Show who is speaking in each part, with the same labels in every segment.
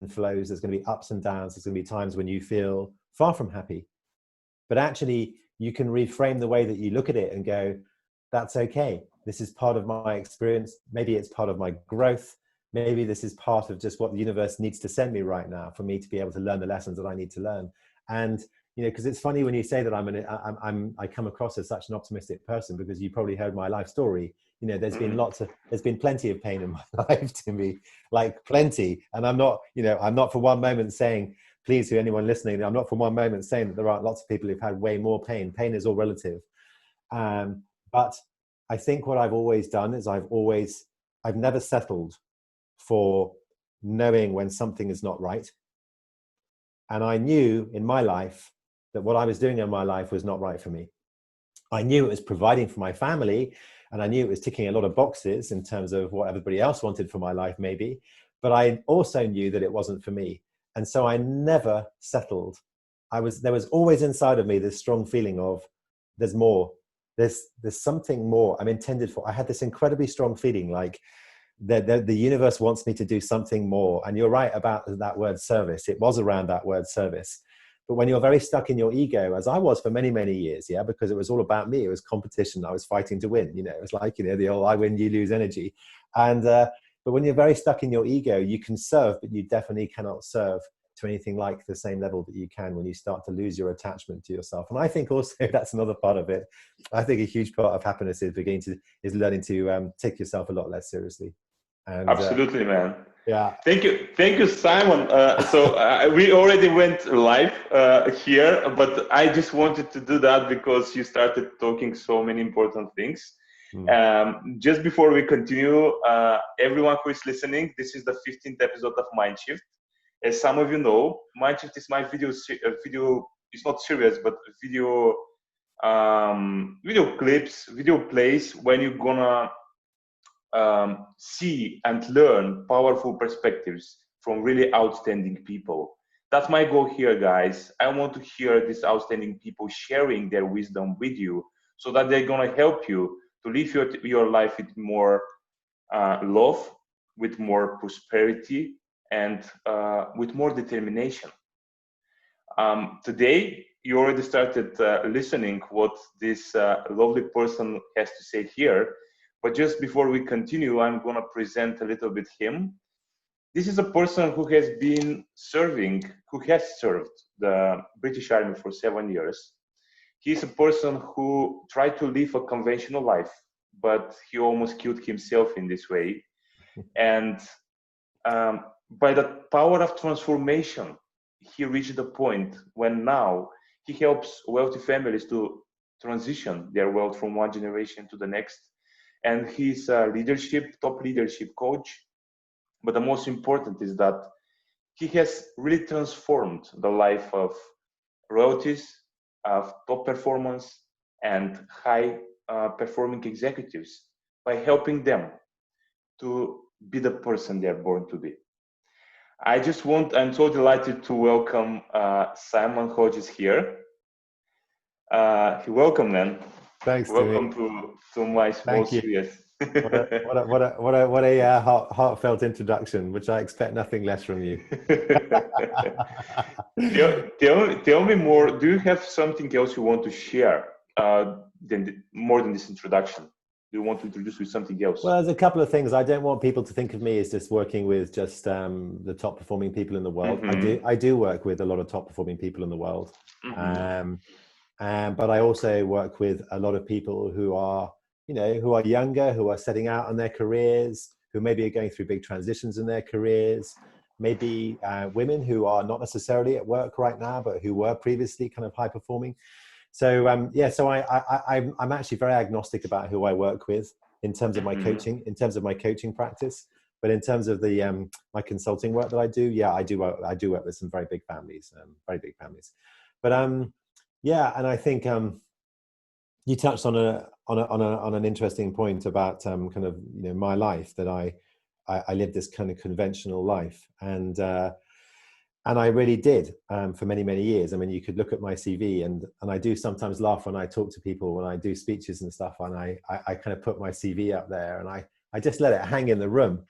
Speaker 1: and flows. There's going to be ups and downs. There's going to be times when you feel far from happy. But actually, you can reframe the way that you look at it and go, that's okay. This is part of my experience. Maybe it's part of my growth. Maybe this is part of just what the universe needs to send me right now for me to be able to learn the lessons that I need to learn. And, you know, because it's funny when you say that I come across as such an optimistic person, because you probably heard my life story. You know, there's been plenty of pain in my life, to me, like plenty. And I'm not for one moment saying, please, to anyone listening, I'm not for one moment saying that there aren't lots of people who've had way more pain. Pain is all relative. But I think what I've always done is I've never settled for knowing when something is not right. And I knew in my life that what I was doing in my life was not right for me. I knew it was providing for my family, and I knew it was ticking a lot of boxes in terms of what everybody else wanted for my life, maybe. But I also knew that it wasn't for me. And so I never settled. There was always inside of me this strong feeling of there's more. There's something more I'm intended for. I had this incredibly strong feeling like the universe wants me to do something more. And you're right about that word service. It was around that word service. But when you're very stuck in your ego, as I was for many, many years, yeah, because it was all about me. It was competition. I was fighting to win. You know, it was like, you know, the old I win, you lose energy. And but when you're very stuck in your ego, you can serve, but you definitely cannot serve to anything like the same level that you can when you start to lose your attachment to yourself. And I think also that's another part of it. I think a huge part of happiness is learning to take yourself a lot less seriously. And,
Speaker 2: absolutely, man.
Speaker 1: Yeah.
Speaker 2: Thank you, Simon. We already went live here, but I just wanted to do that because you started talking so many important things. Just before we continue, everyone who is listening, this is the 15th episode of Mindshift. As some of you know, Mindshift is my video. It's not serious, but video clips, video plays when you're gonna see and learn powerful perspectives from really outstanding people. That's my goal here, guys. I want to hear these outstanding people sharing their wisdom with you, so that they're gonna help you to live your life with more love, with more prosperity, and with more determination. Today, you already started listening what this lovely person has to say here. But just before we continue, I'm going to present a little bit him. This is a person who has served the British Army for 7 years. He's a person who tried to live a conventional life, but he almost killed himself in this way. And by the power of transformation, he reached the point when now he helps wealthy families to transition their wealth from one generation to the next. And he's a top leadership coach. But the most important is that he has really transformed the life of royalties, of top performance, and high performing executives by helping them to be the person they're born to be. I'm so delighted to welcome Simon Hodges here. Welcome, man.
Speaker 1: Thanks.
Speaker 2: Welcome to my small series.
Speaker 1: What a heartfelt introduction, which I expect nothing less from you.
Speaker 2: Tell me more. Do you have something else you want to share more than this introduction? Do you want to introduce with something else?
Speaker 1: Well, there's a couple of things. I don't want people to think of me as just working with just the top performing people in the world. I do work with a lot of top performing people in the world. But I also work with a lot of people who are younger, who are setting out on their careers, who maybe are going through big transitions in their careers, maybe women who are not necessarily at work right now, but who were previously kind of high performing. So I'm actually very agnostic about who I work with in terms of my coaching practice. But in terms of the my consulting work that I do, I do work with some very big families. But and I think you touched on an interesting point about kind of my life, that I lived this kind of conventional life, and I really did for many, many years. I mean, you could look at my CV, and I do sometimes laugh when I talk to people, when I do speeches and stuff, and I kind of put my CV up there, and I just let it hang in the room.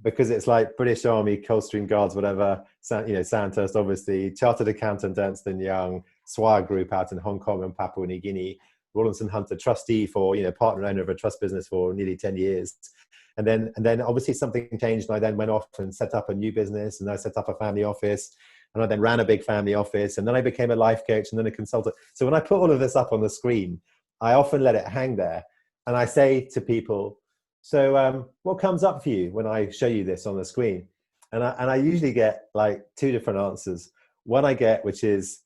Speaker 1: because it's like British Army, Coldstream Guards, whatever, Sandhurst, obviously, Chartered Accountant, Ernst & Young, Swire Group out in Hong Kong and Papua New Guinea, Rawlinson Hunter, trustee for, partner owner of a trust business for nearly 10 years. And then obviously something changed, and I then went off and set up a new business, and I set up a family office, and I then ran a big family office, and then I became a life coach and then a consultant. So when I put all of this up on the screen, I often let it hang there. And I say to people, so what comes up for you when I show you this on the screen? And I usually get like two different answers. One I get, which is,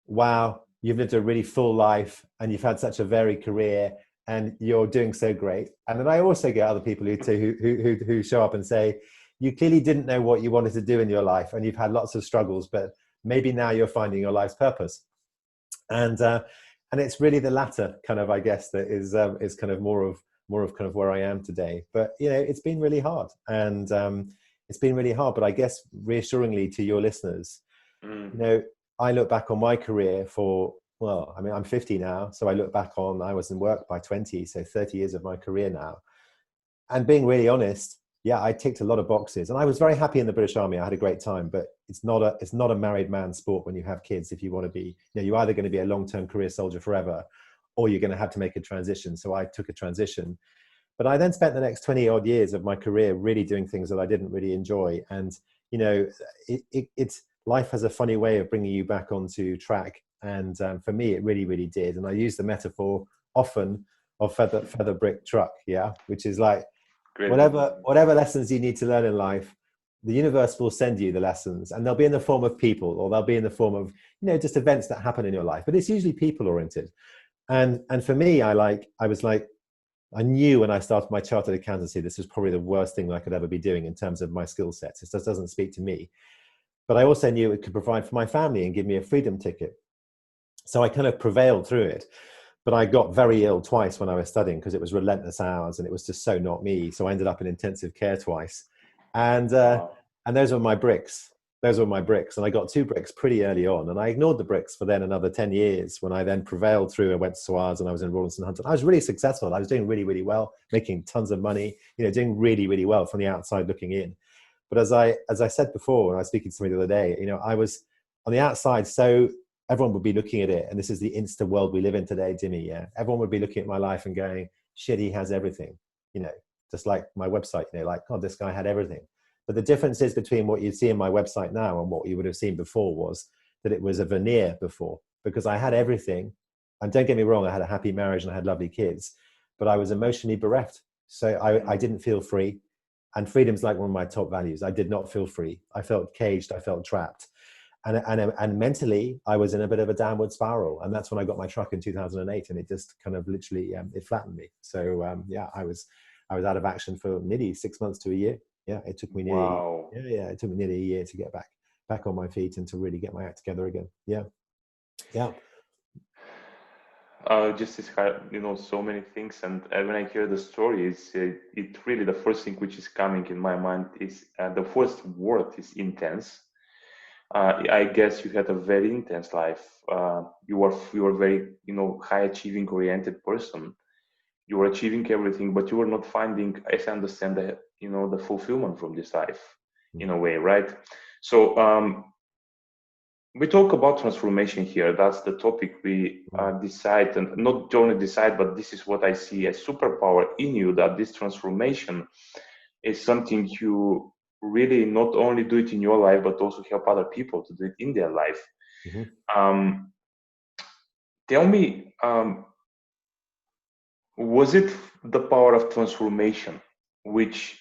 Speaker 1: wow, you've lived a really full life and you've had such a varied career and you're doing so great. And then I also get other people who show up and say, you clearly didn't know what you wanted to do in your life and you've had lots of struggles, but maybe now you're finding your life's purpose. And it's really the latter kind of, I guess, that is kind of more of kind of where I am today. But, it's been really hard, and it's been really hard, but I guess reassuringly to your listeners, I look back on my career I'm 50 now. So I look back on, I was in work by 20, so 30 years of my career now. And being really honest, yeah, I ticked a lot of boxes, and I was very happy in the British Army. I had a great time, but it's not a married man's sport when you have kids. If you want to be, you're either going to be a long-term career soldier forever, or you're going to have to make a transition. So I took a transition, but I then spent the next 20 odd years of my career really doing things that I didn't really enjoy. And, it's life has a funny way of bringing you back onto track. And for me, it really, really did. And I use the metaphor often of feather brick truck. Yeah. Which is like,
Speaker 2: Great.
Speaker 1: Whatever lessons you need to learn in life, the universe will send you the lessons, and they'll be in the form of people, or they'll be in the form of, just events that happen in your life, but it's usually people oriented. And for me, I knew when I started my chartered accountancy, this was probably the worst thing that I could ever be doing in terms of my skill sets. It just doesn't speak to me. But I also knew it could provide for my family and give me a freedom ticket. So I kind of prevailed through it. But I got very ill twice when I was studying because it was relentless hours and it was just so not me. So I ended up in intensive care twice. And those were my bricks. And I got 2 bricks pretty early on. And I ignored the bricks for then another 10 years when I then prevailed through and went to SWARs and I was in Rawlinson Hunter. I was really successful. I was doing really, really well, making tons of money, doing really, really well from the outside looking in. But as I said before, when I was speaking to somebody the other day, I was on the outside, so everyone would be looking at it. And this is the Insta world we live in today, Jimmy. Yeah. Everyone would be looking at my life and going, shit, he has everything, just like my website, like, oh, this guy had everything. But the difference is between what you see in my website now and what you would have seen before was that it was a veneer before, because I had everything. And don't get me wrong, I had a happy marriage and I had lovely kids, but I was emotionally bereft. So I didn't feel free. And freedom's like one of my top values. I did not feel free. I felt caged. I felt trapped. And mentally, I was in a bit of a downward spiral. And that's when I got my truck in 2008. And it just kind of literally, it flattened me. So I was out of action for nearly 6 months to a year. Yeah, it took me it took me nearly a year to get back on my feet and to really get my act together again. Yeah.
Speaker 2: Just as so many things, and when I hear the story, it really, the first thing which is coming in my mind is the first word is intense. I guess you had a very intense life. You were very high achieving oriented person. You were achieving everything, but you were not finding, as I understand, the fulfillment from this life in a way, right? So we talk about transformation here. That's the topic we decide, and not only decide, but this is what I see as superpower in you, that this transformation is something you really not only do it in your life, but also help other people to do it in their life. Mm-hmm. Tell me, was it the power of transformation which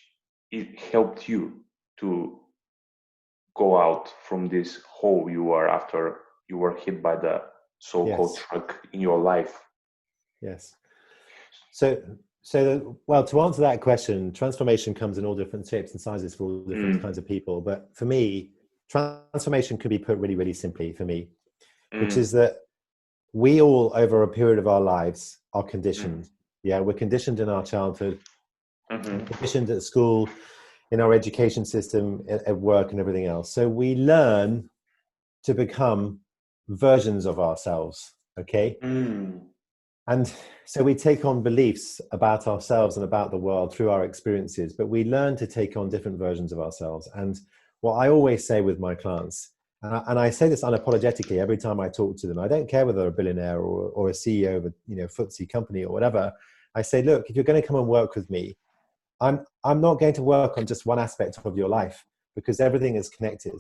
Speaker 2: it helped you to go out from this hole you were after you were hit by the so-called truck in your life?
Speaker 1: Yes. So well, to answer that question, transformation comes in all different shapes and sizes for all different kinds of people. But for me, transformation could be put really, really simply for me, which is that we all, over a period of our lives, are conditioned. Yeah, we're conditioned in our childhood, conditioned at school, in our education system, at work and everything else. So we learn to become versions of ourselves, okay? And so we take on beliefs about ourselves and about the world through our experiences, but we learn to take on different versions of ourselves. And what I always say with my clients, and I say this unapologetically every time I talk to them, I don't care whether they're a billionaire or a CEO of a FTSE company or whatever. I say, look, if you're going to come and work with me, I'm not going to work on just one aspect of your life, because everything is connected.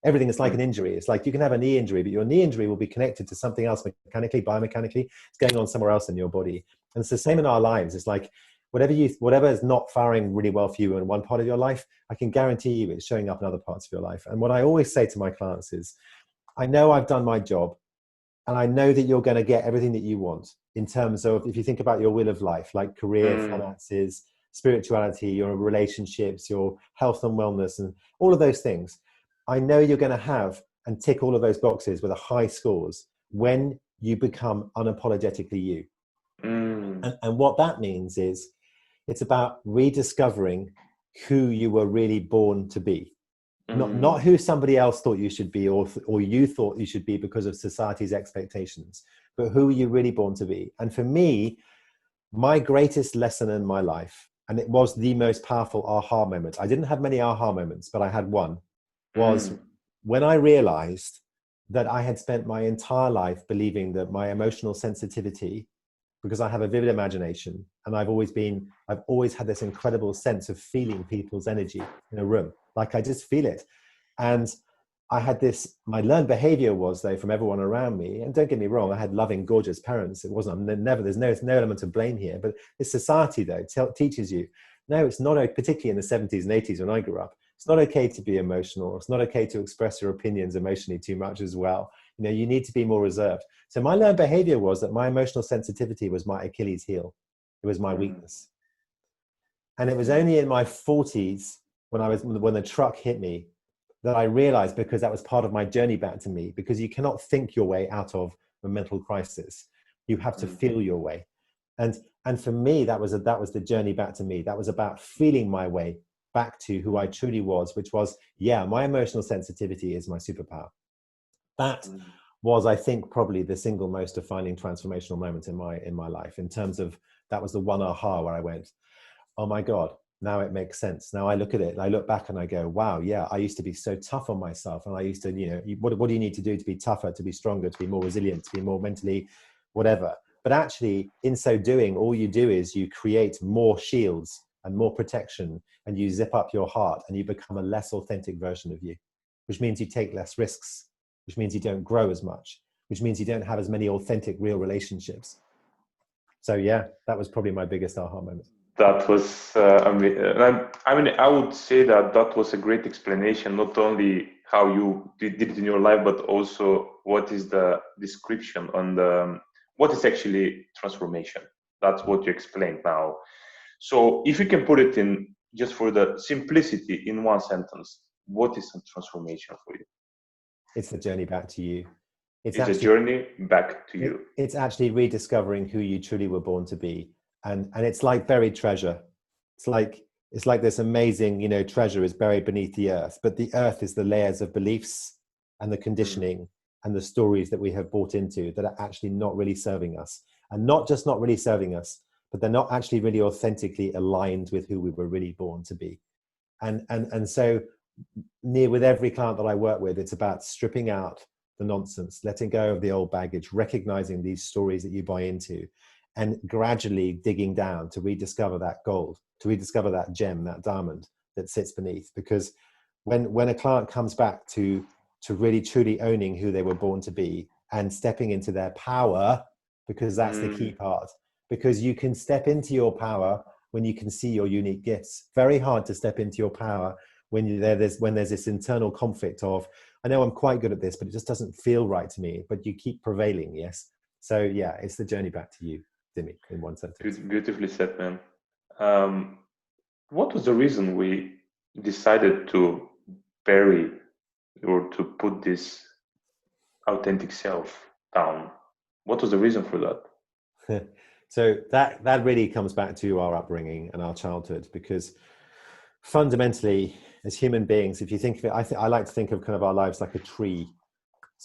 Speaker 1: Everything is like an injury. It's like you can have a knee injury, but your knee injury will be connected to something else mechanically, biomechanically. It's going on somewhere else in your body. And it's the same in our lives. It's like whatever is not firing really well for you in one part of your life, I can guarantee you it's showing up in other parts of your life. And what I always say to my clients is, I know I've done my job, and I know that you're going to get everything that you want in terms of, if you think about your wheel of life, like career, finances, spirituality, your relationships, your health and wellness, and all of those things. I know you're going to have and tick all of those boxes with a high scores when you become unapologetically you. And what that means is it's about rediscovering who you were really born to be. Not who somebody else thought you should be, or you thought you should be because of society's expectations, but who you really born to be. And for me, my greatest lesson in my life, and it was the most powerful aha moment. I didn't have many aha moments, but I had one, was when I realized that I had spent my entire life believing that my emotional sensitivity, because I have a vivid imagination, and I've always had this incredible sense of feeling people's energy in a room. Like I just feel it. And I had this, my learned behavior was, though, from everyone around me, and don't get me wrong, I had loving, gorgeous parents. It wasn't, there's no element of blame here, but this society, though, teaches you, no, it's not, particularly in the 70s and 80s when I grew up, it's not okay to be emotional. It's not okay to express your opinions emotionally too much as well. You need to be more reserved. So my learned behavior was that my emotional sensitivity was my Achilles heel. It was my weakness. And it was only in my 40s when the truck hit me that I realized, because that was part of my journey back to me, because you cannot think your way out of a mental crisis. You have to feel your way. And for me, that was the journey back to me. That was about feeling my way back to who I truly was, which was, my emotional sensitivity is my superpower. That was, I think, probably the single most defining transformational moment in my life, in terms of, that was the one aha where I went, oh my God, now it makes sense. Now I look at it and I look back and I go, wow, I used to be so tough on myself. And I used to, what do you need to do to be tougher, to be stronger, to be more resilient, to be more mentally, whatever. But actually, in so doing, all you do is you create more shields and more protection, and you zip up your heart and you become a less authentic version of you, which means you take less risks, which means you don't grow as much, which means you don't have as many authentic, real relationships. So that was probably my biggest aha moment.
Speaker 2: That was, I would say that was a great explanation, not only how you did it in your life, but also what is the description on what is actually transformation. That's what you explained now. So if you can put it in, just for the simplicity, in one sentence, what is a transformation for you?
Speaker 1: It's the journey back to you.
Speaker 2: It's a journey back to you.
Speaker 1: It's actually rediscovering who you truly were born to be. And it's like buried treasure. It's like this amazing, treasure is buried beneath the earth, but the earth is the layers of beliefs and the conditioning and the stories that we have bought into that are actually not really serving us. And not just not really serving us, but they're not actually really authentically aligned with who we were really born to be. And so with every client that I work with, it's about stripping out the nonsense, letting go of the old baggage, recognizing these stories that you buy into, and gradually digging down to rediscover that gold, to rediscover that gem, that diamond that sits beneath. Because when a client comes back to really truly owning who they were born to be and stepping into their power, because that's the key part, because you can step into your power when you can see your unique gifts. Very hard to step into your power when there's this internal conflict of, I know I'm quite good at this, but it just doesn't feel right to me, but you keep prevailing. Yes. So it's the journey back to you, Dimi, in one sentence.
Speaker 2: Beautifully said, man. What was the reason we decided to bury or to put this authentic self down? What was the reason for that?
Speaker 1: So that really comes back to our upbringing and our childhood, because fundamentally, as human beings, if you think of it, I like to think of kind of our lives like a tree.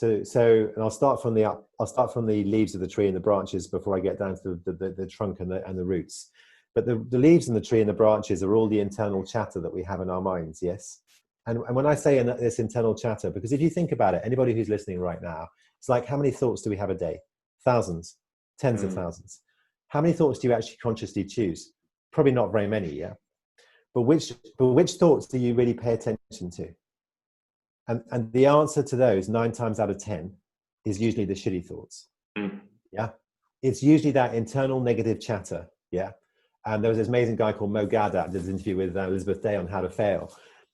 Speaker 1: And I'll start from the leaves of the tree and the branches before I get down to the trunk and the roots. But the leaves and the tree and the branches are all the internal chatter that we have in our minds, yes? And when I say this internal chatter, because if you think about it, anybody who's listening right now, it's like, how many thoughts do we have a day? Thousands, tens of thousands. How many thoughts do you actually consciously choose? Probably not very many, yeah? But which thoughts do you really pay attention to? And the answer to those 9 times out of 10 is usually the shitty thoughts. Yeah. It's usually that internal negative chatter. Yeah. And there was this amazing guy called Mo Gawdat did an interview with Elizabeth Day on How to Fail.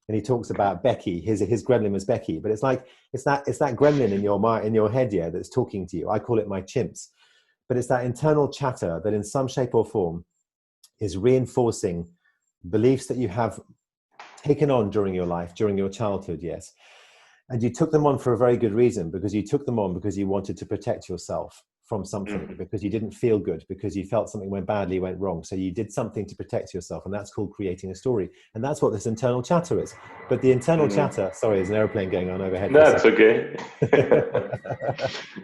Speaker 1: And he talks about Becky, his gremlin was Becky, but it's that gremlin in your mind, in your head, yeah, that's talking to you. I call it my chimps, but it's that internal chatter that in some shape or form is reinforcing beliefs that you have taken on during your life, during your childhood, yes. And you took them on for a very good reason, because you took them on because you wanted to protect yourself from something, because you didn't feel good, because you felt something went wrong. So you did something to protect yourself, and that's called creating a story. And that's what this internal chatter is. But the internal chatter, sorry, there's an airplane going on overhead.
Speaker 2: That's okay.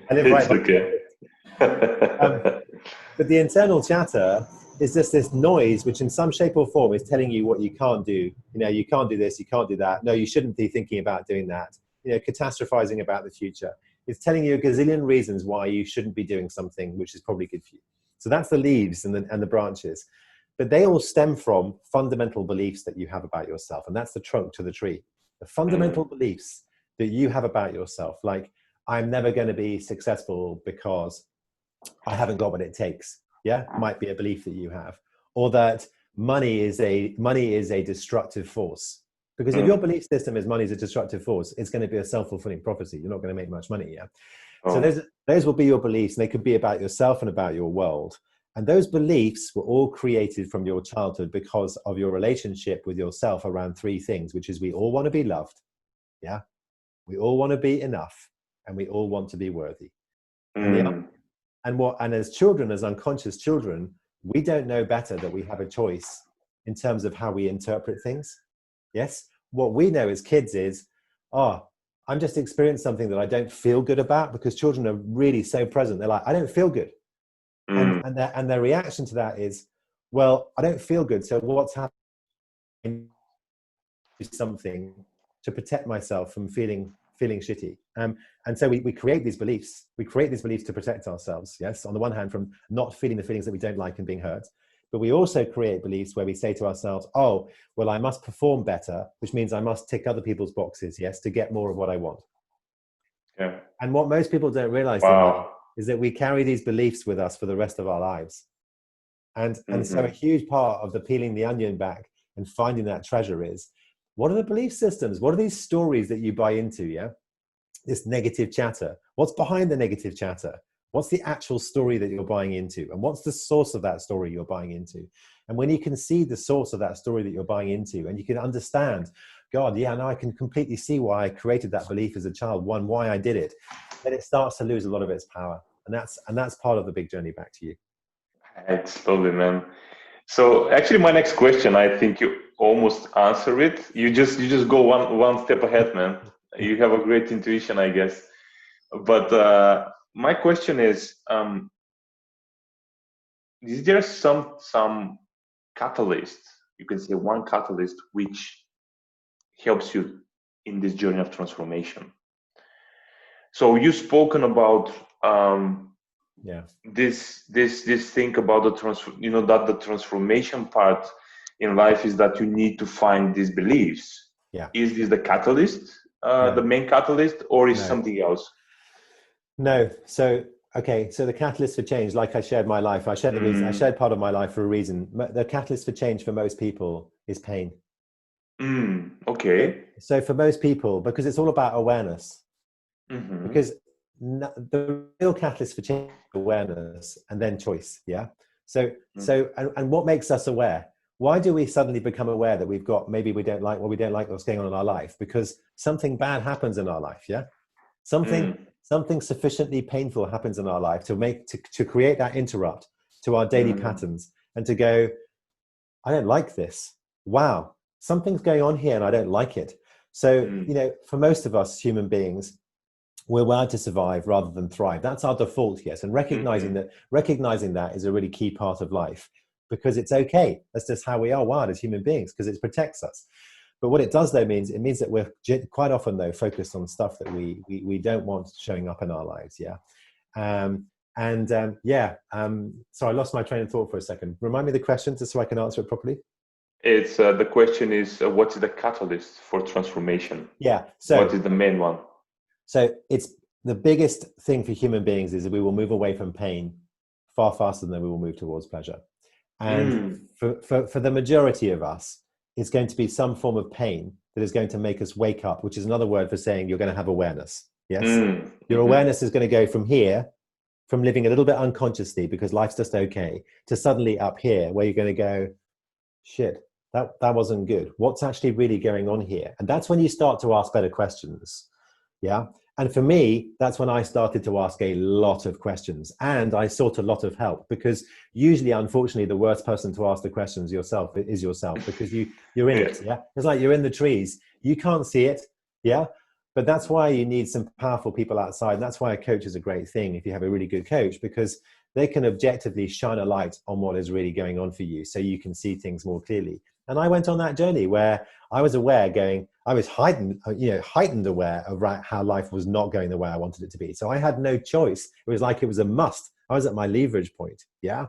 Speaker 1: I live right
Speaker 2: okay.
Speaker 1: But the internal chatter is just this noise, which in some shape or form is telling you what you can't do. You know, you can't do this, you can't do that. No, you shouldn't be thinking about doing that. You know, catastrophizing about the future. It's telling you a gazillion reasons why you shouldn't be doing something which is probably good for you. So that's the leaves and the branches. But they all stem from fundamental beliefs that you have about yourself. And that's the trunk to the tree. The fundamental beliefs that you have about yourself, like, I'm never going to be successful because I haven't got what it takes. Yeah, might be a belief that you have. Or that money is a destructive force. Because if your belief system is money is a destructive force, it's going to be a self-fulfilling prophecy. You're not going to make much money, yeah? So those will be your beliefs, and they could be about yourself and about your world. And those beliefs were all created from your childhood because of your relationship with yourself around 3 things, which is we all want to be loved, yeah? We all want to be enough, and we all want to be worthy. And as children, as unconscious children, we don't know better that we have a choice in terms of how we interpret things. Yes. What we know as kids is, I'm just experiencing something that I don't feel good about, because children are really so present. They're like, I don't feel good. And their reaction to that is, well, I don't feel good. So what's happening? Something to protect myself from feeling shitty. And so we create these beliefs. We create these beliefs to protect ourselves. Yes. On the one hand, from not feeling the feelings that we don't like and being hurt. But we also create beliefs where we say to ourselves, oh, well, I must perform better, which means I must tick other people's boxes, yes, to get more of what I want.
Speaker 2: Yeah.
Speaker 1: And what most people don't realize is that we carry these beliefs with us for the rest of our lives. And so a huge part of the peeling the onion back and finding that treasure is, what are the belief systems? What are these stories that you buy into, yeah? This negative chatter. What's behind the negative chatter? What's the actual story that you're buying into? And what's the source of that story you're buying into? And when you can see the source of that story that you're buying into, and you can understand, God, yeah, now I can completely see why I created that belief as a child, why I did it, then it starts to lose a lot of its power. And that's part of the big journey back to you.
Speaker 2: Absolutely, man. So actually my next question, I think you almost answer it. You just go one step ahead, man. You have a great intuition, I guess. But my question is there some catalyst, you can say one catalyst, which helps you in this journey of transformation? So you've spoken about this thing about that the transformation part in life is that you need to find these beliefs.
Speaker 1: Yeah.
Speaker 2: Is this the catalyst, the main catalyst, or is something else?
Speaker 1: No. So the catalyst for change, like I shared my life, I shared the reason, I shared part of my life for a reason. The catalyst for change for most people is pain.
Speaker 2: Okay.
Speaker 1: So for most people, because it's all about awareness, because the real catalyst for change is awareness and then choice. Yeah. So what makes us aware? Why do we suddenly become aware that maybe we don't like what's going on in our life? Because something bad happens in our life. Yeah. Something sufficiently painful happens in our life to create that interrupt to our daily patterns, and to go, I don't like this. Wow, something's going on here and I don't like it. So, for most of us human beings, we're wired to survive rather than thrive. That's our default, yes. And recognizing that is a really key part of life, because it's okay. That's just how we are wired as human beings, because it protects us. But what it does, though, means that we're quite often, though, focused on stuff that we don't want showing up in our lives. Yeah. So I lost my train of thought for a second. Remind me the question just so I can answer it properly.
Speaker 2: It's the question is, what is the catalyst for transformation?
Speaker 1: Yeah. So
Speaker 2: what is the main one?
Speaker 1: So it's the biggest thing for human beings is that we will move away from pain far faster than we will move towards pleasure. And for the majority of us, it's going to be some form of pain that is going to make us wake up, which is another word for saying you're going to have awareness. Yes. Your awareness is going to go from here, from living a little bit unconsciously because life's just okay, to suddenly up here where you're going to go, shit, that wasn't good. What's actually really going on here? And that's when you start to ask better questions. Yeah. And for me, that's when I started to ask a lot of questions, and I sought a lot of help, because usually, unfortunately, the worst person to ask the questions is yourself, because you're in it. Yeah. It's like you're in the trees. You can't see it. Yeah. But that's why you need some powerful people outside. And that's why a coach is a great thing if you have a really good coach, because they can objectively shine a light on what is really going on for you so you can see things more clearly. And I went on that journey where I was heightened aware of how life was not going the way I wanted it to be. So I had no choice. It was like it was a must. I was at my leverage point. Yeah.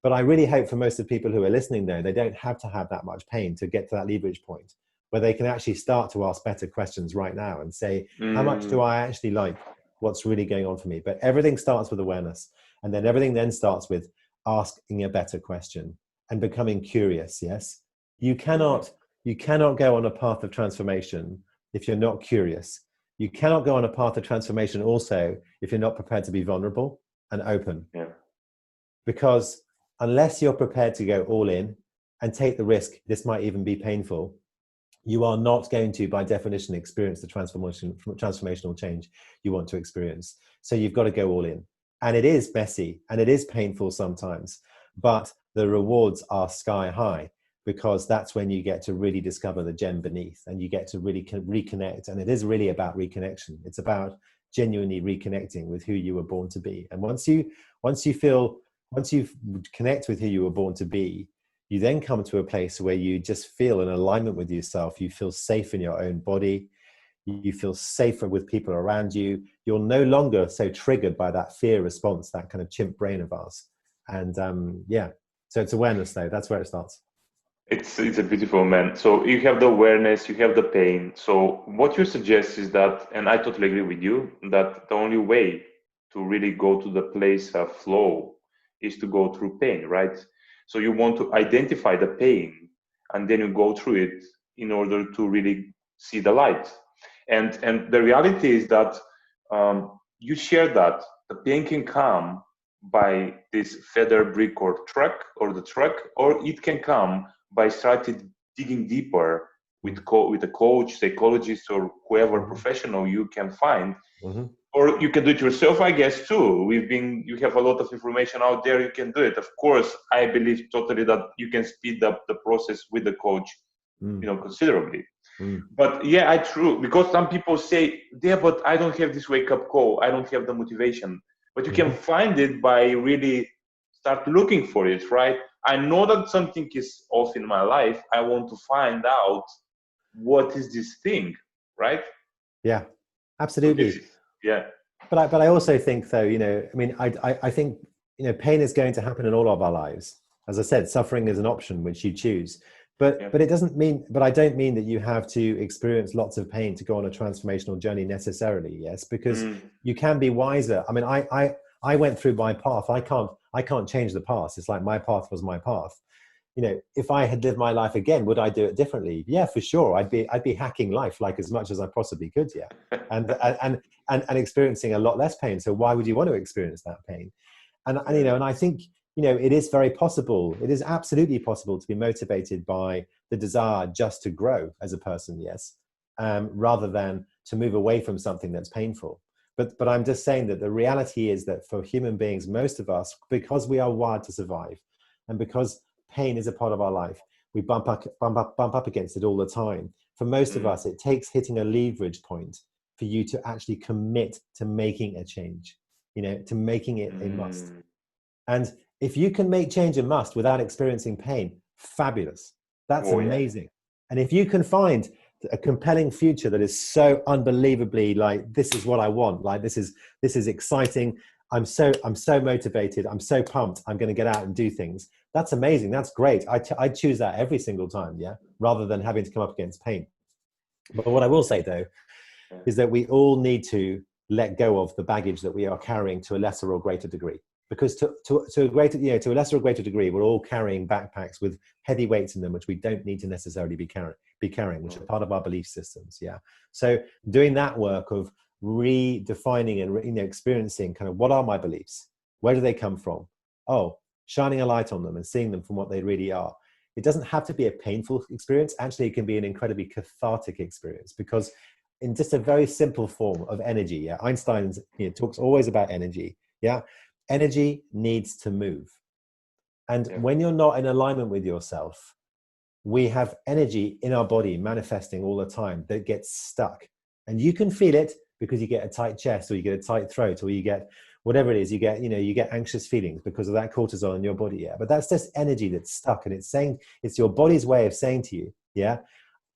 Speaker 1: But I really hope for most of the people who are listening, though, they don't have to have that much pain to get to that leverage point, where they can actually start to ask better questions right now and say, how much do I actually like what's really going on for me? But everything starts with awareness. And then everything then starts with asking a better question and becoming curious. Yes. You cannot go on a path of transformation if you're not curious. You cannot go on a path of transformation also if you're not prepared to be vulnerable and open.
Speaker 2: Yeah.
Speaker 1: Because unless you're prepared to go all in and take the risk, this might even be painful, you are not going to, by definition, experience the transformational change you want to experience. So you've got to go all in. And it is messy and it is painful sometimes, but the rewards are sky high, because that's when you get to really discover the gem beneath, and you get to really reconnect. And it is really about reconnection. It's about genuinely reconnecting with who you were born to be. And once you connect with who you were born to be, you then come to a place where you just feel in alignment with yourself. You feel safe in your own body. You feel safer with people around you. You're no longer so triggered by that fear response, that kind of chimp brain of ours. And so it's awareness, though. That's where it starts.
Speaker 2: It's a beautiful, man. So you have the awareness, you have the pain. So what you suggest is that, and I totally agree with you, that the only way to really go to the place of flow is to go through pain, right? So you want to identify the pain, and then you go through it in order to really see the light. And the reality is that you share that the pain can come by this feather, brick, or the truck, or it can come by starting digging deeper with a coach, psychologist, or whoever professional you can find. Or you can do it yourself, I guess, too. You have a lot of information out there. You can do it. Of course, I believe totally that you can speed up the process with the coach, considerably. But yeah, because some people say, yeah, but I don't have this wake-up call. I don't have the motivation. But you can find it by really start looking for it, right? I know that something is off in my life. I want to find out what is this thing, right?
Speaker 1: Yeah, absolutely.
Speaker 2: Yeah.
Speaker 1: But I also think, though, I think, pain is going to happen in all of our lives. As I said, suffering is an option which you choose. But it doesn't mean, but I don't mean that you have to experience lots of pain to go on a transformational journey necessarily. Yes, because you can be wiser. I mean, I went through my path. I can't change the past. It's like my path was my path. If I had lived my life again, would I do it differently? Yeah, for sure. I'd be hacking life like as much as I possibly could. Yeah, and experiencing a lot less pain. So why would you want to experience that pain? And I think it is very possible. It is absolutely possible to be motivated by the desire just to grow as a person. Yes, rather than to move away from something that's painful. But I'm just saying that the reality is that for human beings, most of us, because we are wired to survive, and because pain is a part of our life, we bump up against it all the time. For most of us, it takes hitting a leverage point for you to actually commit to making a change, to making it a must. And if you can make change a must without experiencing pain, fabulous. That's amazing. And if you can find a compelling future that is so unbelievably like, this is what I want, like this is exciting, I'm so motivated, I'm so pumped, I'm going to get out and do things, that's amazing, that's great. I choose that every single time, rather than having to come up against pain. But what I will say though is that we all need to let go of the baggage that we are carrying to a lesser or greater degree. Because to a lesser or greater degree, we're all carrying backpacks with heavy weights in them, which we don't need to necessarily be carrying, which are part of our belief systems. So doing that work of redefining and experiencing kind of, what are my beliefs? Where do they come from? Oh, shining a light on them and seeing them from what they really are. It doesn't have to be a painful experience. Actually, it can be an incredibly cathartic experience, because in just a very simple form of energy. Einstein talks always about energy. Energy needs to move. And when you're not in alignment with yourself, we have energy in our body manifesting all the time that gets stuck. And you can feel it because you get a tight chest, or you get a tight throat, or you get whatever it is, you get anxious feelings because of that cortisol in your body. But that's just energy that's stuck. And it's your body's way of saying to you,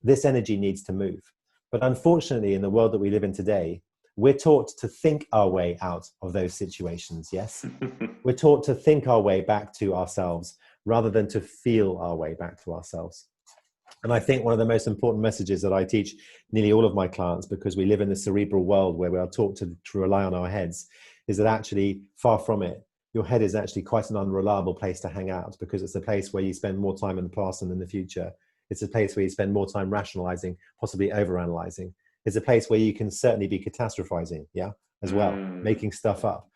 Speaker 1: this energy needs to move. But unfortunately, in the world that we live in today, we're taught to think our way out of those situations. Yes. We're taught to think our way back to ourselves rather than to feel our way back to ourselves. And I think one of the most important messages that I teach nearly all of my clients, because we live in the cerebral world where we are taught to rely on our heads, is that actually, far from it, your head is actually quite an unreliable place to hang out, because it's a place where you spend more time in the past than in the future. It's a place where you spend more time rationalizing, possibly overanalyzing. It's a place where you can certainly be catastrophizing, as well, making stuff up.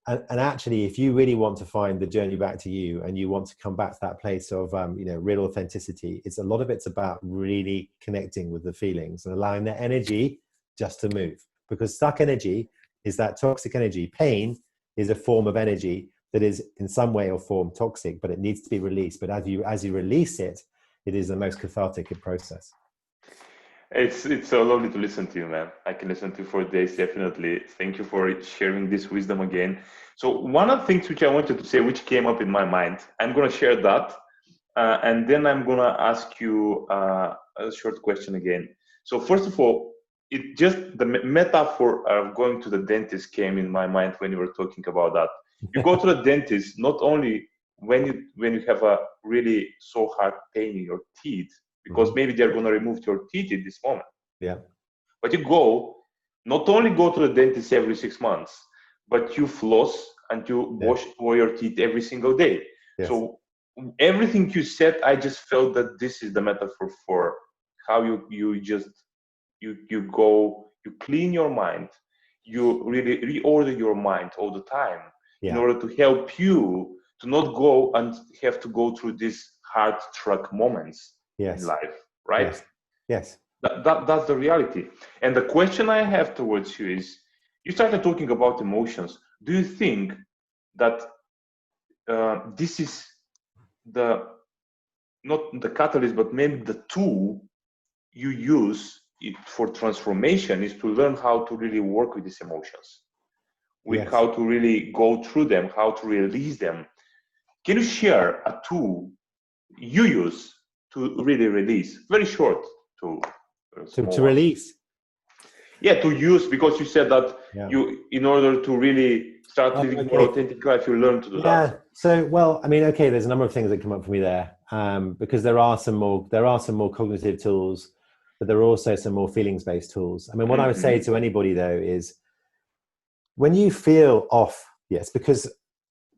Speaker 1: And actually, if you really want to find the journey back to you, and you want to come back to that place of, real authenticity, a lot of it's about really connecting with the feelings and allowing the energy just to move. Because stuck energy is that toxic energy. Pain is a form of energy that is in some way or form toxic, but it needs to be released. But as you release it, it is the most cathartic process.
Speaker 2: It's so lovely to listen to you, man. I can listen to you for days, definitely. Thank you for sharing this wisdom again. So one of the things which I wanted to say, which came up in my mind, I'm going to share that. And then I'm going to ask you a short question again. So first of all, the metaphor of going to the dentist came in my mind when you were talking about that. You go to the dentist not only when you have a really so hard pain in your teeth, because maybe they're going to remove your teeth in this moment. But you not only go to the dentist every 6 months, but you floss and you wash your teeth every single day. So everything you said, I just felt that this is the metaphor for how you clean your mind, you really reorder your mind all the time in order to help you to not go and have to go through these hard track moments in life, right?
Speaker 1: Yes.
Speaker 2: That's the reality. And the question I have towards you is, you started talking about emotions. Do you think that this is not the catalyst, but maybe the tool you use for transformation is to learn how to really work with these emotions, how to really go through them, how to release them? Can you share a tool you use to really release? Very short to
Speaker 1: release.
Speaker 2: To use, because you said that you, in order to really start living more authentic life, you learn to do that.
Speaker 1: So, well, I mean, there's a number of things that come up for me there, because there are some more cognitive tools, but there are also some more feelings-based tools. I mean, what I would say to anybody though is, when you feel off, because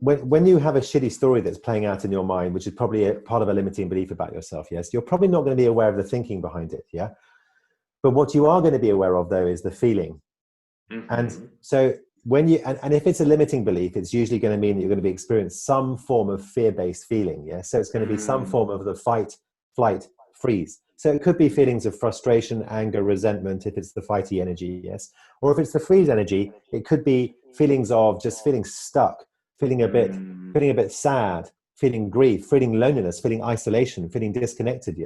Speaker 1: when you have a shitty story that's playing out in your mind, which is probably a part of a limiting belief about yourself, you're probably not going to be aware of the thinking behind it, But what you are going to be aware of though is the feeling. And so when and if it's a limiting belief, it's usually going to mean that you're going to be experiencing some form of fear-based feeling. So it's going to be some form of the fight, flight, freeze. So it could be feelings of frustration, anger, resentment, if it's the fighty energy, or if it's the freeze energy, it could be feelings of just feeling stuck, feeling a bit sad, feeling grief, feeling loneliness, feeling isolation, feeling disconnected.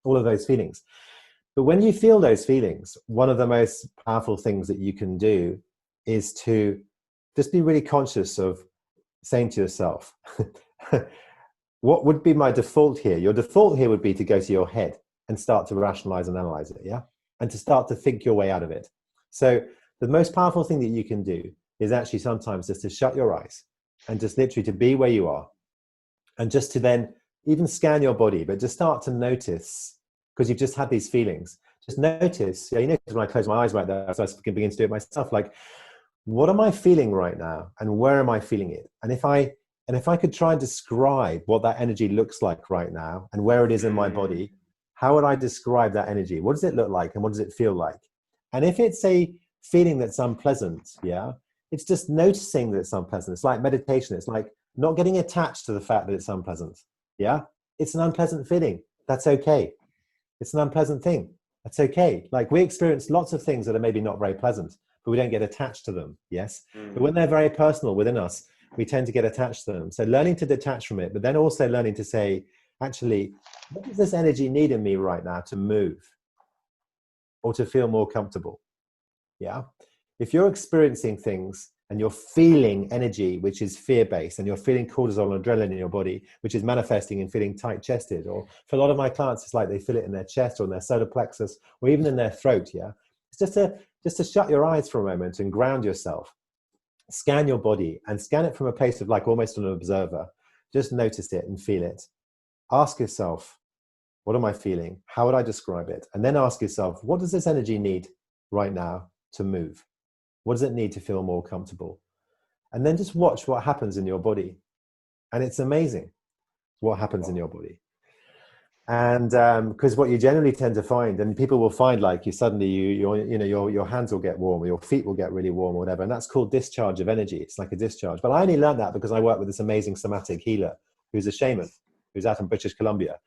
Speaker 1: All of those feelings. But when you feel those feelings, one of the most powerful things that you can do is to just be really conscious of saying to yourself, what would be my default here? Your default here would be to go to your head and start to rationalize and analyze it, yeah? And to start to think your way out of it. So the most powerful thing that you can do is actually sometimes just to shut your eyes and just literally to be where you are, and just to then even scan your body, but just start to notice, because you've just had these feelings, just notice, you know, when I close my eyes right there, so I can begin to do it myself, like, what am I feeling right now? And where am I feeling it? And if I could try and describe what that energy looks like right now and where it is in my body, how would I describe that energy? What does it look like? And what does it feel like? And if it's a feeling that's unpleasant, yeah, it's just noticing that it's unpleasant. It's like meditation. It's like not getting attached to the fact that it's unpleasant. Yeah. It's an unpleasant feeling. That's okay. It's an unpleasant thing. That's okay. Like, we experience lots of things that are maybe not very pleasant, but we don't get attached to them. Yes. But when they're very personal within us, we tend to get attached to them. So learning to detach from it, but then also learning to say, actually, what does this energy need in me right now to move or to feel more comfortable? Yeah. If you're experiencing things and you're feeling energy, which is fear-based, and you're feeling cortisol and adrenaline in your body, which is manifesting in feeling tight-chested, or for a lot of my clients, it's like they feel it in their chest or in their solar plexus or even in their throat. Yeah. It's just to shut your eyes for a moment and ground yourself. Scan your body and scan it from a place of like almost an observer. Just notice it and feel it. Ask yourself, what am I feeling? How would I describe it? And then ask yourself, what does this energy need right now to move? What does it need to feel more comfortable? And then just watch what happens in your body. And it's amazing what happens in your body. And because what you generally tend to find, and people will find, like, you suddenly your hands will get warm, or your feet will get really warm or whatever, and that's called discharge of energy. It's like a discharge. But I only learned that because I work with this amazing somatic healer who's a shaman, who's out in British Columbia,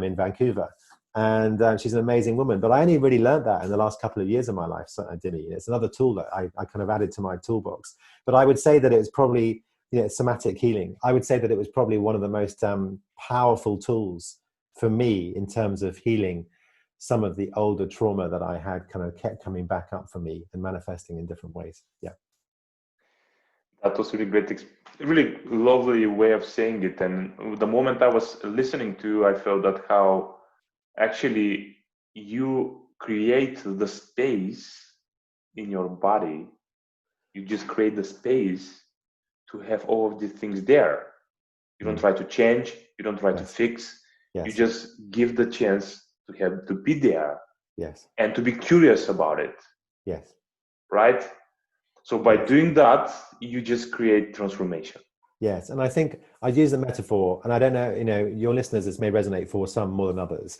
Speaker 1: in Vancouver, and she's an amazing woman. But I only really learned that in the last couple of years of my life. So it's another tool that I kind of added to my toolbox. But I would say that it was probably, somatic healing, I would say that it was probably one of the most powerful tools for me in terms of healing some of the older trauma that I had kind of kept coming back up for me and manifesting in different ways. Yeah.
Speaker 2: That was really great, really lovely way of saying it. And the moment I was listening to, I felt that how actually you create the space in your body. You just create the space to have all of these things there. You don't try to change. You don't try to fix. Yes. You just give the chance to have to be there.
Speaker 1: Yes.
Speaker 2: And to be curious about it.
Speaker 1: Yes.
Speaker 2: Right? So by doing that, you just create transformation.
Speaker 1: Yes. And I think I use a metaphor, and I don't know, your listeners, this may resonate for some more than others.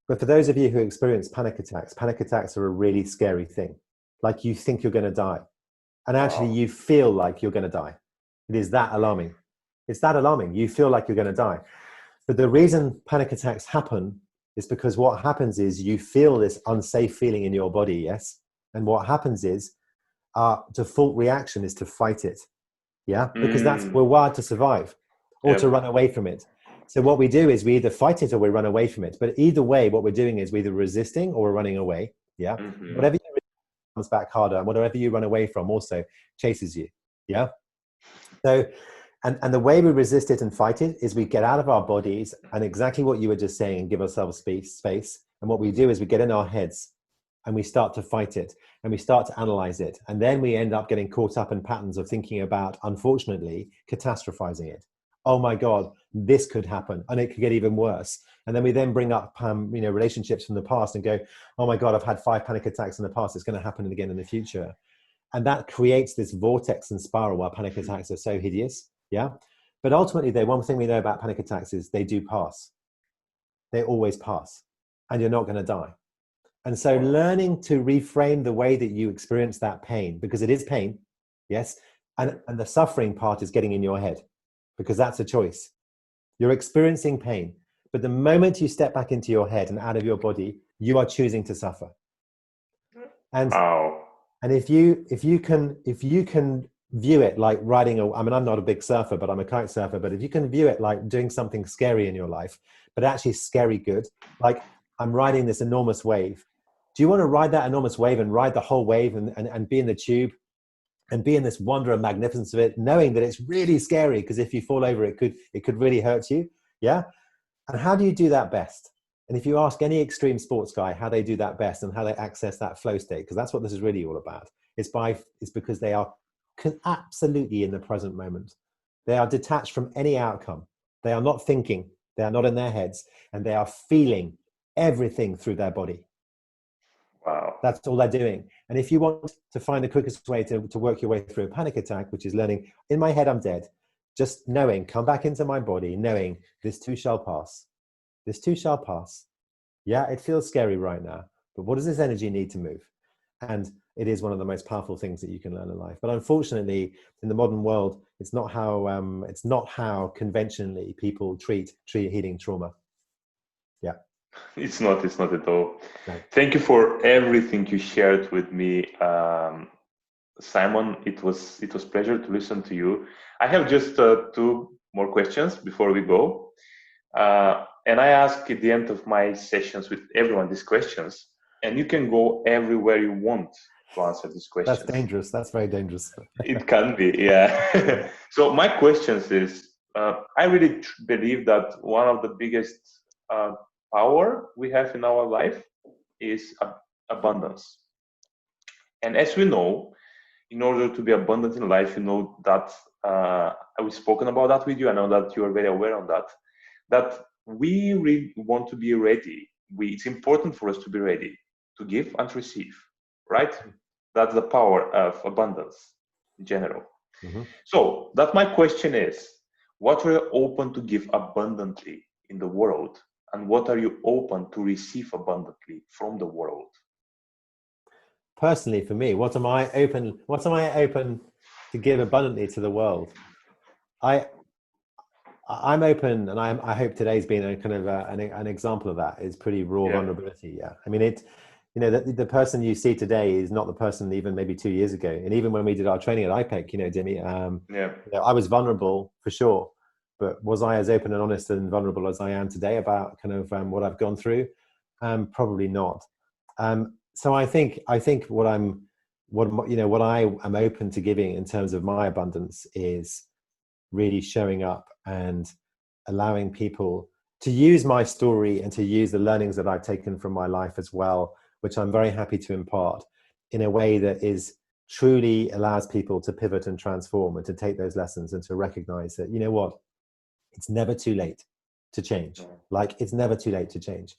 Speaker 1: But for those of you who experience panic attacks are a really scary thing. Like, you think you're going to die. And actually you feel like you're going to die. It is that alarming. It's that alarming. You feel like you're going to die. But the reason panic attacks happen is because what happens is you feel this unsafe feeling in your body, yes? And what happens is our default reaction is to fight it, yeah? Because we're wired to survive or to run away from it. So what we do is we either fight it or we run away from it. But either way, what we're doing is we're either resisting or we're running away, yeah? Whatever you resist comes back harder, and whatever you run away from also chases you, yeah? So, and the way we resist it and fight it is we get out of our bodies, and exactly what you were just saying, and give ourselves space. And what we do is we get in our heads and we start to fight it and we start to analyze it. And then we end up getting caught up in patterns of thinking about, unfortunately, catastrophizing it. Oh my God, this could happen and it could get even worse. And then we then bring up, relationships from the past and go, oh my God, I've had 5 panic attacks in the past. It's going to happen again in the future. And that creates this vortex and spiral where panic attacks are so hideous. Yeah. But ultimately, one thing we know about panic attacks is they do pass. They always pass, and you're not going to die. And so learning to reframe the way that you experience that pain, because it is pain. Yes. And the suffering part is getting in your head, because that's a choice. You're experiencing pain, but the moment you step back into your head and out of your body, you are choosing to suffer. And if you can view it like riding I'm not a big surfer, but I'm a kite surfer. But if you can view it like doing something scary in your life, but actually scary good, like I'm riding this enormous wave. Do you want to ride that enormous wave and ride the whole wave and be in the tube and be in this wonder and magnificence of it, knowing that it's really scary because if you fall over, it could really hurt you? Yeah. And how do you do that best? And if you ask any extreme sports guy how they do that best and how they access that flow state, because that's what this is really all about, it's because they are absolutely in the present moment. They are detached from any outcome. They are not thinking. They are not in their heads, and they are feeling everything through their body.
Speaker 2: Wow.
Speaker 1: That's all they're doing. And if you want to find the quickest way to work your way through a panic attack, which is learning, in my head, I'm dead, just knowing, come back into my body, knowing this too shall pass. This too shall pass. Yeah, it feels scary right now, but what does this energy need to move? And it is one of the most powerful things that you can learn in life. But unfortunately, in the modern world, it's not how conventionally people treat healing trauma. Yeah.
Speaker 2: It's not at all.
Speaker 1: No.
Speaker 2: Thank you for everything you shared with me, Simon. It was pleasure to listen to you. I have just 2 more questions before we go. And I ask at the end of my sessions with everyone these questions, and you can go everywhere you want to answer these questions.
Speaker 1: That's dangerous. That's very dangerous.
Speaker 2: It can be, yeah. So my questions is, I really believe that one of the biggest power we have in our life is abundance. And as we know, in order to be abundant in life, you know that we've spoken about that with you. I know that you are very aware of that we really want to be ready. It's important for us to be ready to give and receive, right? That's the power of abundance in general. Mm-hmm. So that my question is, what are you open to give abundantly in the world? And what are you open to receive abundantly from the world?
Speaker 1: Personally, for me, what am I open to give abundantly to the world? I'm open, and I hope today's been a kind of an example of that. Is pretty raw vulnerability. Yeah, I mean the person you see today is not the person even maybe 2 years ago. And even when we did our training at IPEC, Dimi, I was vulnerable for sure, but was I as open and honest and vulnerable as I am today about kind of what I've gone through? Probably not. So I think what I am open to giving in terms of my abundance is really showing up and allowing people to use my story and to use the learnings that I've taken from my life as well, which I'm very happy to impart in a way that is truly allows people to pivot and transform and to take those lessons and to recognize that, it's never too late to change. Like, it's never too late to change.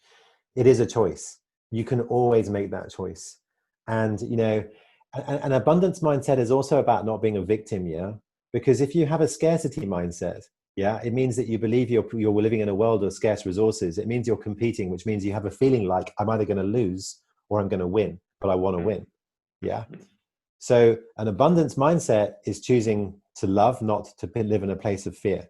Speaker 1: It is a choice. You can always make that choice. And, an abundance mindset is also about not being a victim. Yeah. Because if you have a scarcity mindset, it means that you believe you're living in a world of scarce resources. It means you're competing, which means you have a feeling like I'm either going to lose or I'm going to win, but I want to win. Yeah. So an abundance mindset is choosing to love, not to live in a place of fear,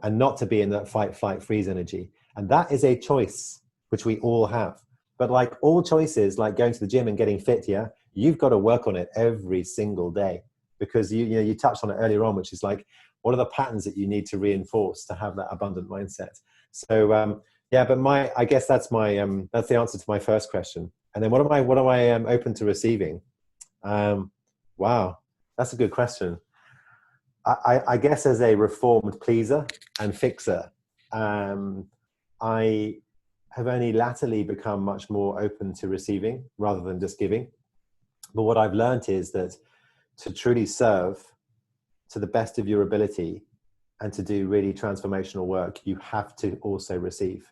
Speaker 1: and not to be in that fight, flight, freeze energy. And that is a choice which we all have. But like all choices, like going to the gym and getting fit, you've got to work on it every single day. Because you touched on it earlier on, which is like, what are the patterns that you need to reinforce to have that abundant mindset? So but I guess that's the answer to my first question. And then what am I open to receiving? Wow, that's a good question. I guess as a reformed pleaser and fixer, I have only latterly become much more open to receiving rather than just giving. But what I've learned is that to truly serve to the best of your ability and to do really transformational work, you have to also receive.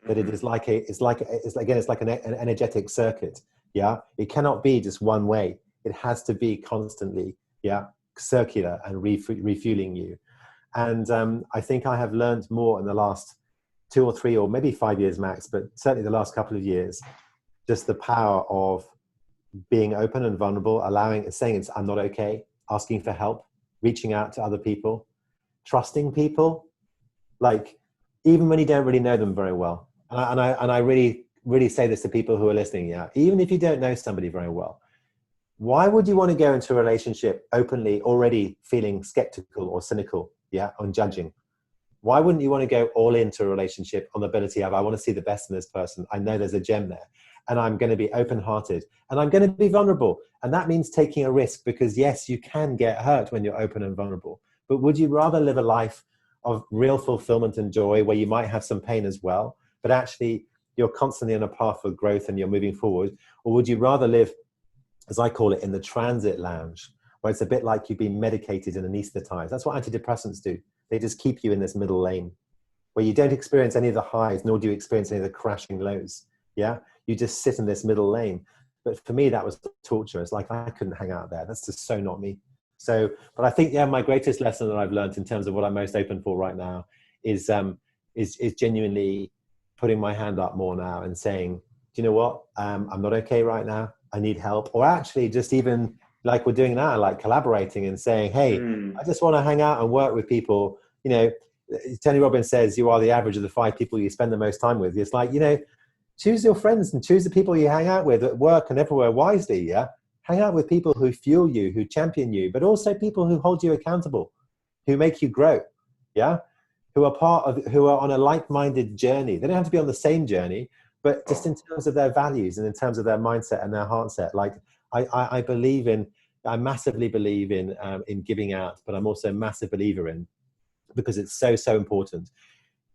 Speaker 1: That it is like an energetic circuit. Yeah, it cannot be just one way. It has to be constantly, circular and refueling you. And I think I have learned more in the last 2 or 3 or maybe 5 years max, but certainly the last couple of years, just the power of being open and vulnerable, saying I'm not okay, asking for help, reaching out to other people, trusting people, like even when you don't really know them very well. And I really, really say this to people who are listening. Even if you don't know somebody very well, why would you want to go into a relationship openly already feeling skeptical or cynical, or judging? Why wouldn't you want to go all into a relationship on the ability of, I want to see the best in this person. I know there's a gem there, and I'm going to be open-hearted, and I'm going to be vulnerable. And that means taking a risk, because yes, you can get hurt when you're open and vulnerable. But would you rather live a life of real fulfillment and joy where you might have some pain as well, but actually you're constantly on a path of growth and you're moving forward? Or would you rather live, as I call it, in the transit lounge, where it's a bit like you've been medicated and anesthetized? That's what antidepressants do. They just keep you in this middle lane where you don't experience any of the highs, nor do you experience any of the crashing lows. Yeah, you just sit in this middle lane. But for me, that was torture. It's like I couldn't hang out there. That's just so not me. So, but I think, yeah, my greatest lesson that I've learned in terms of what I'm most open for right now is genuinely putting my hand up more now and saying, do you know what? I'm not okay right now. I need help. Or actually just even like we're doing now, like collaborating and saying, hey, I just want to hang out and work with people. You know, Tony Robbins says you are the average of the 5 people you spend the most time with. It's like, you know, choose your friends and choose the people you hang out with at work and everywhere wisely. Yeah. Hang out with people who fuel you, who champion you, but also people who hold you accountable, who make you grow. Yeah. Who are on a like-minded journey. They don't have to be on the same journey, but just in terms of their values and in terms of their mindset and their heart set. Like I massively believe in giving out, but I'm also a massive believer in, because it's so important.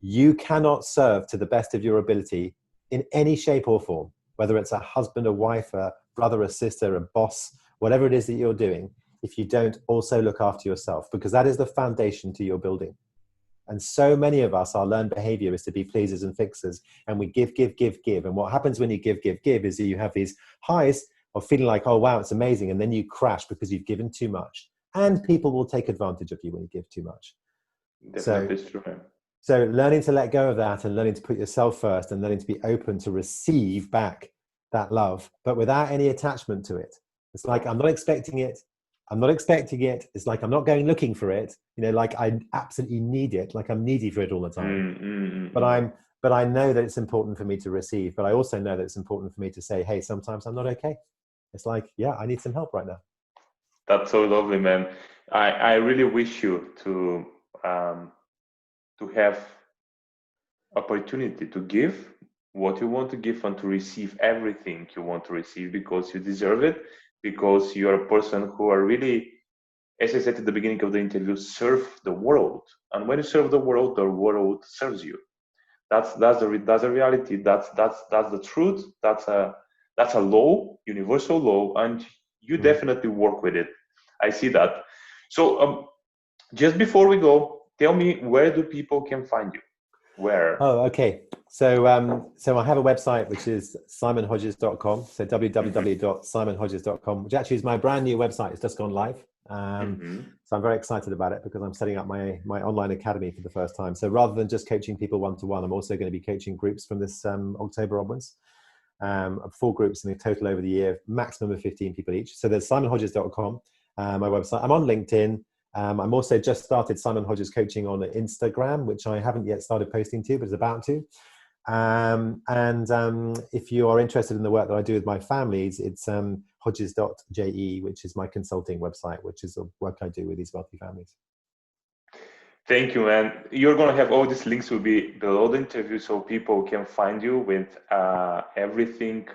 Speaker 1: You cannot serve to the best of your ability in any shape or form, whether it's a husband, a wife, a brother, a sister, a boss, whatever it is that you're doing, if you don't also look after yourself, because that is the foundation to your building. And so many of us, our learned behavior is to be pleasers and fixers, and we give. And what happens when you give is that you have these highs of feeling like, oh, wow, it's amazing. And then you crash because you've given too much, and people will take advantage of you when you give too much.
Speaker 2: Definitely true.
Speaker 1: So learning to let go of that and learning to put yourself first and learning to be open to receive back that love, but without any attachment to it. It's like, I'm not expecting it. It's like, I'm not going looking for it. You know, like I absolutely need it. Like I'm needy for it all the time. But I know that it's important for me to receive, but I also know that it's important for me to say, hey, sometimes I'm not okay. It's like, yeah, I need some help right now.
Speaker 2: That's so lovely, man. I really wish you to have opportunity to give what you want to give and to receive everything you want to receive, because you deserve it, because you're a person who are really, as I said at the beginning of the interview, serve the world. And when you serve the world serves you. That's the reality. That's the truth. That's a law, universal law, and you definitely work with it. I see that. So just before we go, tell me, where do people can find you? Where?
Speaker 1: Oh, okay. So I have a website, which is simonhodges.com. So www.simonhodges.com, which actually is my brand new website. It's just gone live. So I'm very excited about it because I'm setting up my online academy for the first time. So rather than just coaching people one-to-one, I'm also going to be coaching groups from this October onwards. 4 groups in a total over the year, maximum of 15 people each. So there's simonhodges.com, my website. I'm on LinkedIn. I'm also just started Simon Hodges coaching on Instagram, which I haven't yet started posting to, but is about to. If you are interested in the work that I do with my families, it's hodges.je, which is my consulting website, which is the work I do with these wealthy families.
Speaker 2: Thank you, man. You're going to have all these links will be below the interview, so people can find you with everything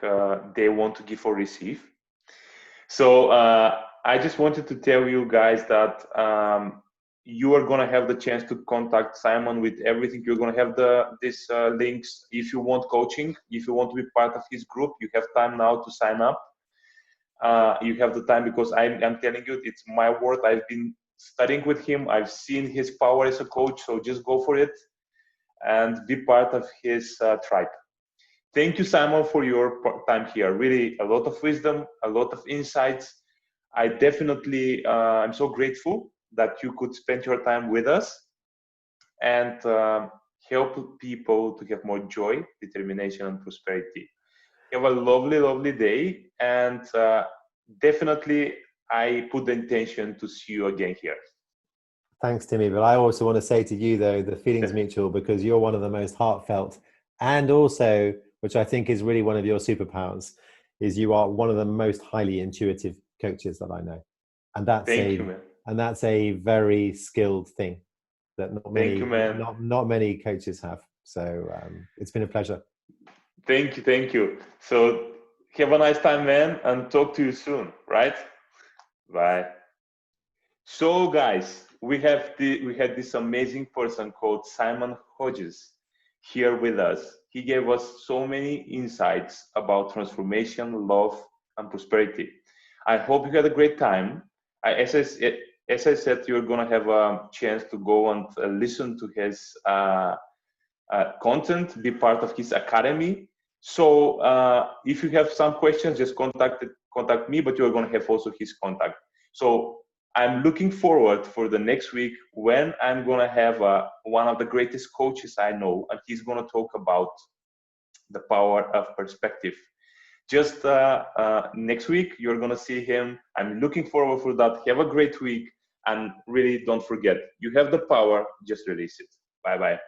Speaker 2: they want to give or receive. So I just wanted to tell you guys that you are going to have the chance to contact Simon with everything. You're going to have these links. If you want coaching, if you want to be part of his group, you have time now to sign up. You have the time, because I'm telling you, it's my word. I've been studying with him. I've seen his power as a coach. So just go for it and be part of his tribe. Thank you, Simon, for your time here. Really, a lot of wisdom, a lot of insights. I definitely, I'm so grateful that you could spend your time with us and help people to have more joy, determination, and prosperity. Have a lovely, lovely day. And definitely, I put the intention to see you again here.
Speaker 1: Thanks, Timmy. But I also want to say to you, though, the feeling's mutual, because you're one of the most heartfelt, and also, which I think is really one of your superpowers, is you are one of the most highly intuitive coaches that I know. And that's a very skilled thing. that not
Speaker 2: Thank you,
Speaker 1: many,
Speaker 2: man.
Speaker 1: not many coaches have. So it's been a pleasure.
Speaker 2: Thank you, thank you. So have a nice time, man, and talk to you soon, right? Bye. So guys, we had this amazing person called Simon Hodges here with us. He gave us so many insights about transformation, love, and prosperity. I hope you had a great time. As I said, you're gonna have a chance to go and listen to his content, be part of his academy. So if you have some questions, just contact me, but you're going to have also his contact. So I'm looking forward for the next week when I'm going to have one of the greatest coaches I know, and he's going to talk about the power of perspective. Just next week, you're going to see him. I'm looking forward for that. Have a great week, and really don't forget, you have the power, just release it. Bye-bye.